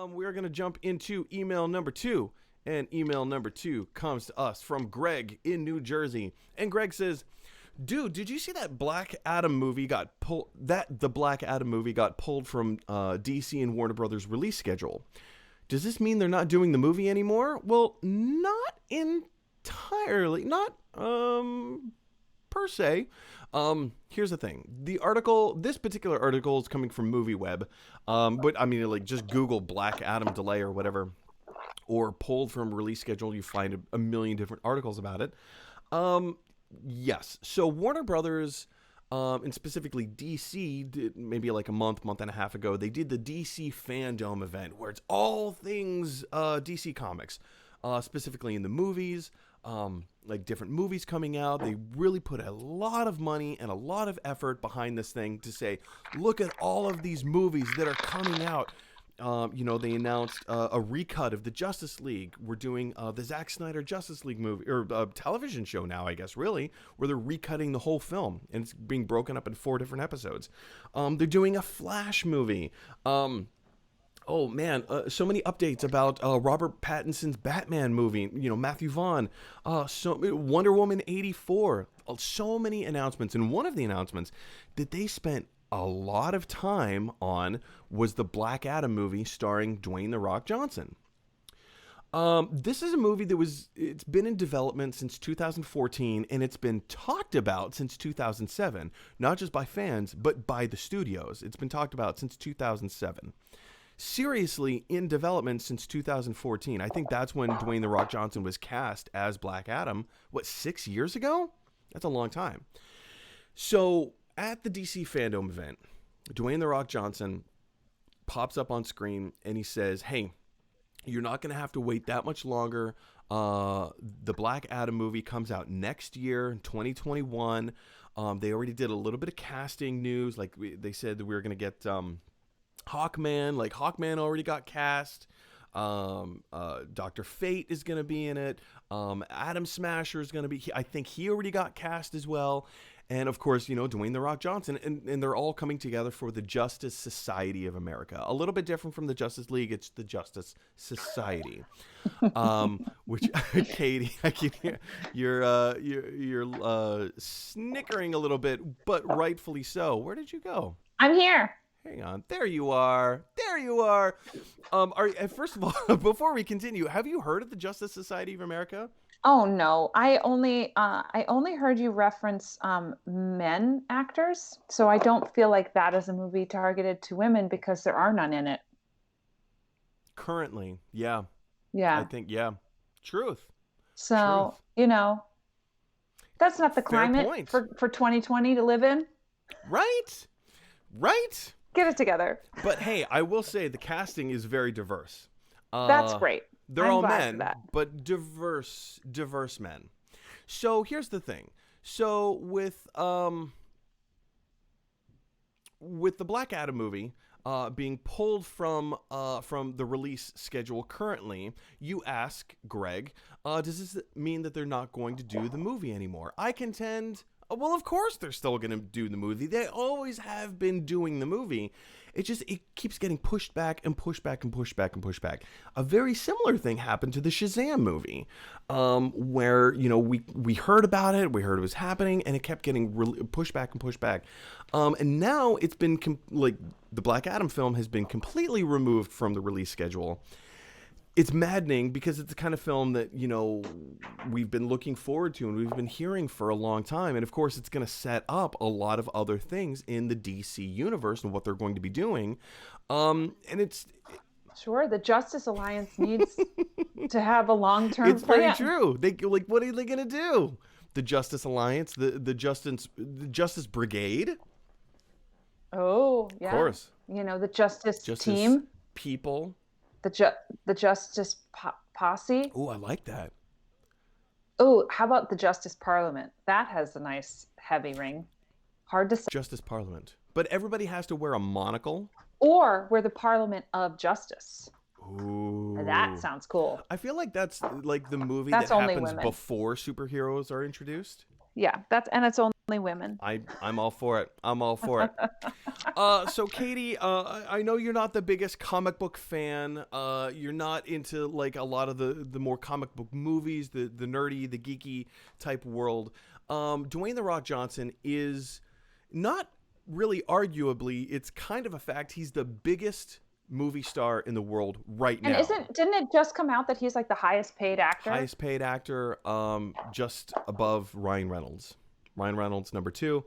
We're going to jump into email number 2. And email number 2 comes to us from Greg in New Jersey. And Greg says, dude, did you see that Black Adam movie got pulled? The Black Adam movie got pulled from DC and Warner Brothers release schedule. Does this mean they're not doing the movie anymore? Well, not entirely. Not per se. Here's the thing. This particular article is coming from MovieWeb. But I mean, like, just Google Black Adam delay or whatever, or pulled from release schedule. You find a million different articles about it. Yes. So Warner Brothers, and specifically DC, did maybe like a month and a half ago, they did the DC Fandom event where it's all things DC Comics, specifically in the movies, like different movies coming out. They really put a lot of money and a lot of effort behind this thing to say, look at all of these movies that are coming out. They announced a recut of the Justice League. We're doing the Zack Snyder Justice League movie, or television show now, I guess, really, where they're recutting the whole film, and it's being broken up in 4 different episodes. They're doing a Flash movie. So many updates about Robert Pattinson's Batman movie, Matthew Vaughn, Wonder Woman 84, so many announcements. And one of the announcements that they spent a lot of time on was the Black Adam movie starring Dwayne "The Rock" Johnson. This is a movie it's been in development since 2014, and it's been talked about since 2007, not just by fans, but by the studios. It's been talked about since 2007. Seriously in development since 2014. I think that's when Dwayne "The Rock" Johnson was cast as Black Adam. 6 years ago? That's a long time. So at the DC Fandom event, Dwayne "The Rock" Johnson pops up on screen and he says, hey, you're not going to have to wait that much longer. The Black Adam movie comes out next year in 2021. They already did a little bit of casting news. Like they said that we were going to get Hawkman. Like Hawkman already got cast. Dr. Fate is going to be in it. Atom Smasher is going to be, I think he already got cast as well. And of course, Dwayne "The Rock" Johnson, and they're all coming together for the Justice Society of America. A little bit different from the Justice League. It's the Justice Society, which Katie, I can hear you're snickering a little bit, but rightfully so. Where did you go? I'm here. Hang on. There you are. First of all, before we continue, have you heard of the Justice Society of America? Oh no, I only heard you reference men actors, so I don't feel like that is a movie targeted to women because there are none in it. Currently, yeah. Yeah. I think, yeah. Truth. So, that's not the climate for 2020 to live in. Right. Get it together. But hey, I will say the casting is very diverse. That's great. They're all men, but diverse men. So here's the thing. So with the Black Adam movie being pulled from the release schedule currently, you ask, Greg, does this mean that they're not going to do the movie anymore? I contend, well, of course they're still going to do the movie. They always have been doing the movie. It keeps getting pushed back and pushed back and pushed back and pushed back. A very similar thing happened to the Shazam movie, where we heard about it, we heard it was happening, and it kept getting pushed back and pushed back. And now it's been the Black Adam film has been completely removed from the release schedule. It's maddening because it's the kind of film that, we've been looking forward to and we've been hearing for a long time. And of course, it's going to set up a lot of other things in the DC universe and what they're going to be doing. And it's... Sure, the Justice Alliance needs to have a long-term plan. It's very true. What are they going to do? The Justice Alliance, the Justice Brigade? Oh, yeah. Of course. The Justice Team. People. The Justice Posse. Oh, I like that. Oh, how about the Justice Parliament? That has a nice heavy ring. Hard to say. Justice Parliament. But everybody has to wear a monocle. Or we're the Parliament of Justice. Ooh. That sounds cool. I feel like that's like the movie that happens women. Before superheroes are introduced. Yeah, it's only women. I'm all for it. I'm all for it. So Katie, I know you're not the biggest comic book fan. You're not into like a lot of the more comic book movies, the nerdy, the geeky type world. Dwayne "The Rock" Johnson is not really arguably, it's kind of a fact. He's the biggest movie star in the world right now. And didn't it just come out that he's like the highest paid actor? Highest paid actor, just above Ryan Reynolds. Ryan Reynolds number 2,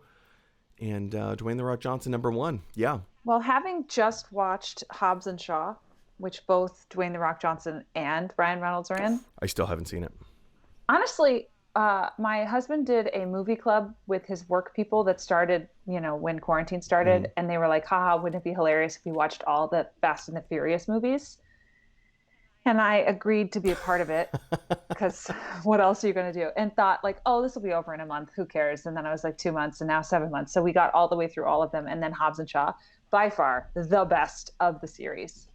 and Dwayne "The Rock" Johnson number 1. Yeah. Well, having just watched Hobbs and Shaw, which both Dwayne "The Rock" Johnson and Ryan Reynolds are in, I still haven't seen it. honestly, my husband did a movie club with his work people that started, when quarantine started, and they were like, haha, wouldn't it be hilarious if we watched all the Fast and the Furious movies? And I agreed to be a part of it because what else are you going to do? And thought like, oh, this will be over in a month. Who cares? And then I was like 2 months and now 7 months. So we got all the way through all of them. And then Hobbs and Shaw, by far the best of the series.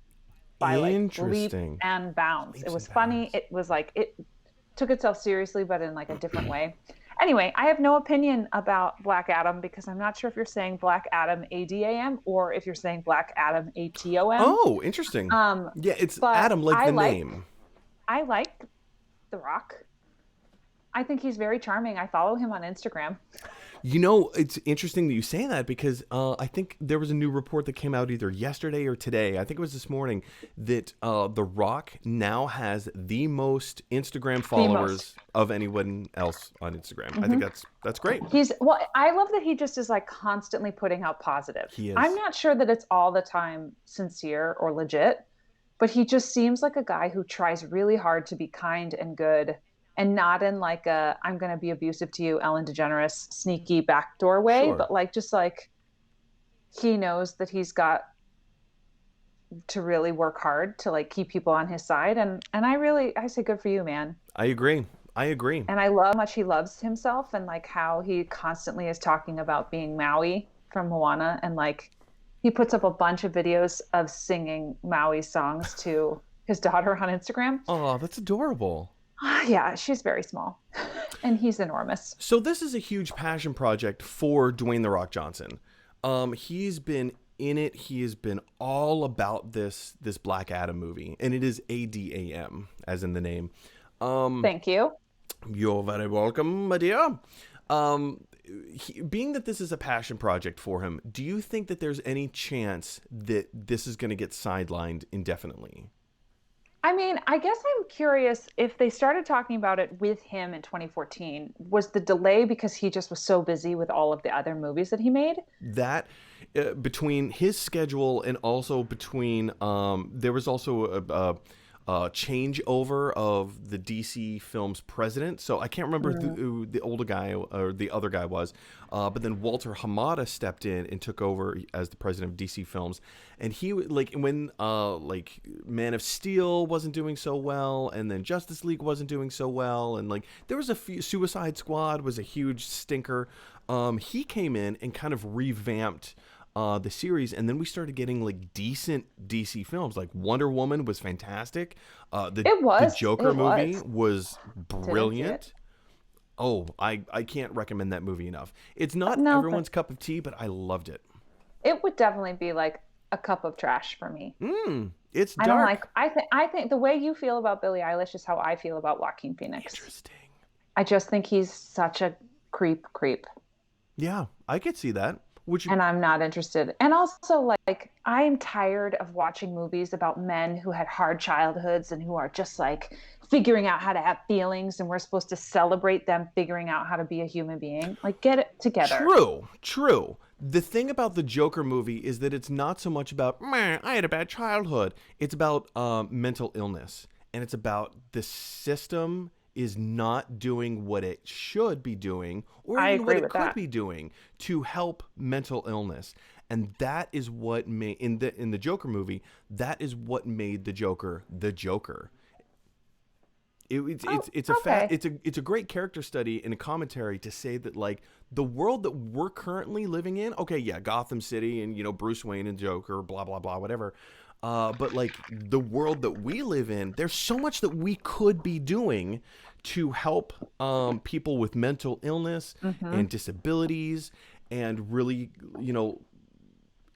By like leap and bounds. It was funny. It was like, it took itself seriously, but in like a different way. Anyway, I have no opinion about Black Adam because I'm not sure if you're saying Black Adam ADAM or if you're saying Black Adam ATOM. Oh, interesting. Yeah, it's Adam like the name. I like The Rock. I think he's very charming. I follow him on Instagram. It's interesting that you say that because I think there was a new report that came out either yesterday or today. I think it was this morning that The Rock now has the most Instagram followers of anyone else on Instagram. Mm-hmm. I think that's great. I love that he just is like constantly putting out positive. He is. I'm not sure that it's all the time sincere or legit, but he just seems like a guy who tries really hard to be kind and good. And not in like I'm going to be abusive to you, Ellen DeGeneres, sneaky backdoor way, sure. But like just like he knows that he's got to really work hard to like keep people on his side. And I say good for you, man. I agree. And I love how much he loves himself and like how he constantly is talking about being Maui from Moana. And like he puts up a bunch of videos of singing Maui songs to his daughter on Instagram. Oh, that's adorable. Yeah, she's very small, and he's enormous. So this is a huge passion project for Dwayne "The Rock" Johnson. He's been in it. He has been all about this Black Adam movie, and it is ADAM, as in the name. Thank you. You're very welcome, my dear. Being that this is a passion project for him, do you think that there's any chance that this is going to get sidelined indefinitely? I mean, I guess I'm curious if they started talking about it with him in 2014. Was the delay because he just was so busy with all of the other movies that he made? That between his schedule and also between there was also a changeover of the DC Films president. So I can't remember who the older guy or the other guy was. But then Walter Hamada stepped in and took over as the president of DC Films. And he like when like Man of Steel wasn't doing so well, and then Justice League wasn't doing so well, and like there was a few, Suicide Squad was a huge stinker. He came in and kind of revamped the series, and then we started getting like decent DC films. Like Wonder Woman was fantastic. The Joker movie was brilliant. Oh, I can't recommend that movie enough. It's not everyone's cup of tea, but I loved it. It would definitely be like a cup of trash for me. It's dark. I think the way you feel about Billie Eilish is how I feel about Joaquin Phoenix. Interesting. I just think he's such a creep. Yeah, I could see that. And I'm not interested. And also, like, I'm tired of watching movies about men who had hard childhoods and who are just like figuring out how to have feelings, and we're supposed to celebrate them figuring out how to be a human being. Like, get it together. True. The thing about the Joker movie is that it's not so much about, I had a bad childhood. It's about mental illness. And it's about the system is not doing what it should be doing, or even what it could be doing to help mental illness. And that is what made in the Joker movie, that is what made the Joker the Joker. It's a great character study and a commentary to say that like the world that we're currently living in, Gotham City and Bruce Wayne and Joker, blah blah blah, whatever. But like the world that we live in, there's so much that we could be doing to help people with mental illness Mm-hmm. and disabilities, and really,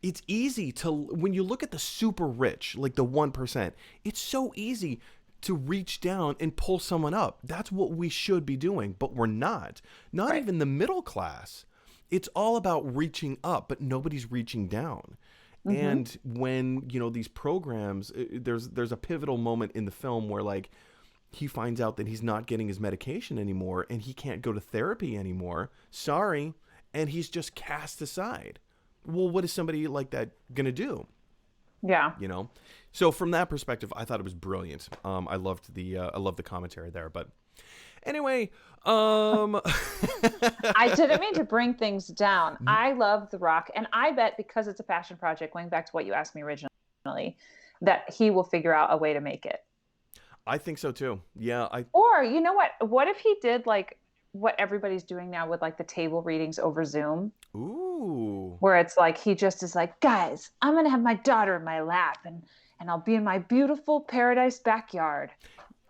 it's easy to, when you look at the super rich, like the 1%, it's so easy to reach down and pull someone up. That's what we should be doing, but we're not. Not Right. even the middle class. It's all about reaching up, but nobody's reaching down. Mm-hmm. And when, these programs, there's a pivotal moment in the film where, like, he finds out that he's not getting his medication anymore and he can't go to therapy anymore. Sorry. And he's just cast aside. Well, what is somebody like that going to do? Yeah. So from that perspective, I thought it was brilliant. I loved the commentary there, but anyway, I didn't mean to bring things down. I love The Rock, and I bet because it's a passion project, going back to what you asked me originally, that he will figure out a way to make it. I think so too. Yeah, Or you know what? What if he did like what everybody's doing now with like the table readings over Zoom, ooh. where it's like he just is like, guys, I'm gonna have my daughter in my lap, and I'll be in my beautiful paradise backyard,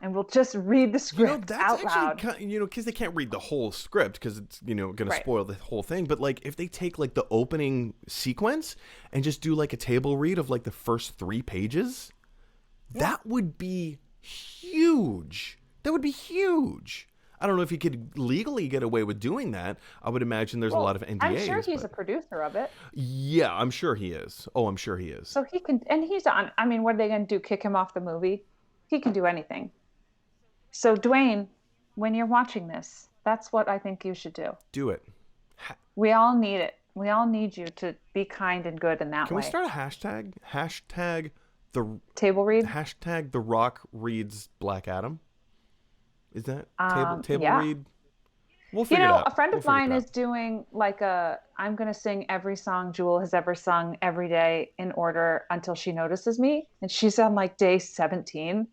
and we'll just read the script That's out actually loud. because they can't read the whole script because it's going to Right. spoil the whole thing. But like if they take like the opening sequence and just do like a table read of like the first 3 pages, that would be huge. That would be huge. I don't know if he could legally get away with doing that. I would imagine there's a lot of NDAs. I'm sure he's but a producer of it. yeah, I'm sure he is. Oh, I'm sure he is. So he can, and he's on. I mean, what are they going to do? Kick him off the movie? He can do anything. So, Dwayne, when you're watching this, that's what I think you should do. Do it. We all need it. We all need you to be kind and good in that Can way. we start a hashtag? Table read? Hashtag The Rock reads Black Adam. Is that table yeah. read? We'll figure it out. A friend of We'll figure mine it is doing like I'm going to sing every song Jewel has ever sung every day in order until she notices me. And she's on like day 17.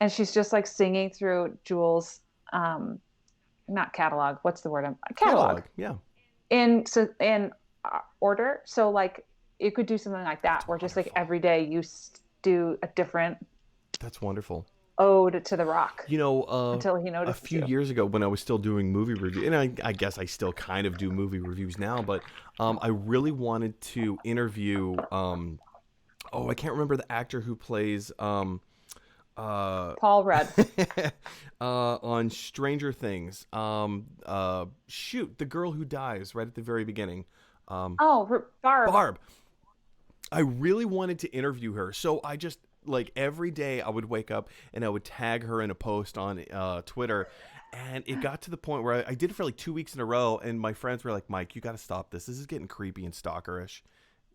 And she's just like singing through Jewel's, not catalog. What's the word? Catalog. Yeah. In order. So like you could do something like that, where just like every day you do a different That's wonderful. ode to The Rock. Until he notices a few years ago when I was still doing movie review, and I guess I still kind of do movie reviews now, but I really wanted to interview I can't remember the actor who plays Paul Rudd. on Stranger Things. Shoot, the girl who dies right at the very beginning. Barb. Barb. I really wanted to interview her, so I just like every day I would wake up and I would tag her in a post on Twitter. And it got to the point where I did it for like 2 weeks in a row, and my friends were like, "Mike, you got to stop this. This is getting creepy and stalkerish."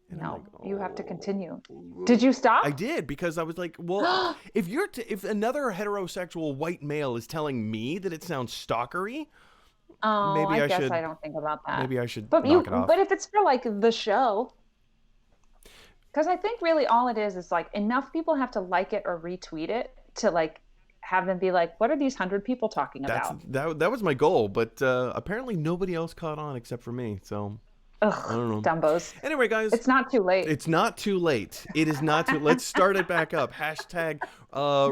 And I'm No, like, you have to continue. Did you stop? I did, because I was like, well, if another heterosexual white male is telling me that it sounds stalkery, maybe I guess should. I don't think about that. Maybe I should But knock it off. But if it's for like the show, because I think really all it is like enough people have to like it or retweet it to like have them be like, what are these 100 people talking about? That was my goal, but apparently nobody else caught on except for me. So Ugh, I don't know. Dumbos. Anyway, guys, It's not too late. It's not too late. It is not too. Let's start it back up. Hashtag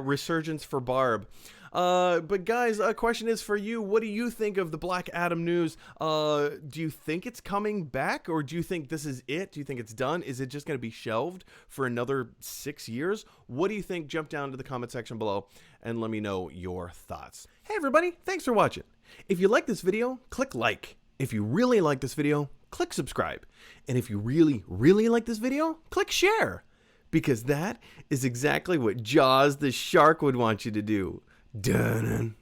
resurgence for Barb. But guys, a question is for you. What do you think of the Black Adam news? Do you think it's coming back, or do you think this is it? Do you think it's done? Is it just going to be shelved for another 6 years? What do you think? Jump down to the comment section below and let me know your thoughts. Hey everybody, thanks for watching. If you like this video, click like. If you really like this video, click subscribe. And if you really, really like this video, click share. Because that is exactly what Jaws the shark would want you to do. Dun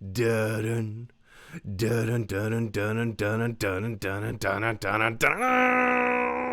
dun dun dun dun dun dun dun dun dun dun dun dun dun dun.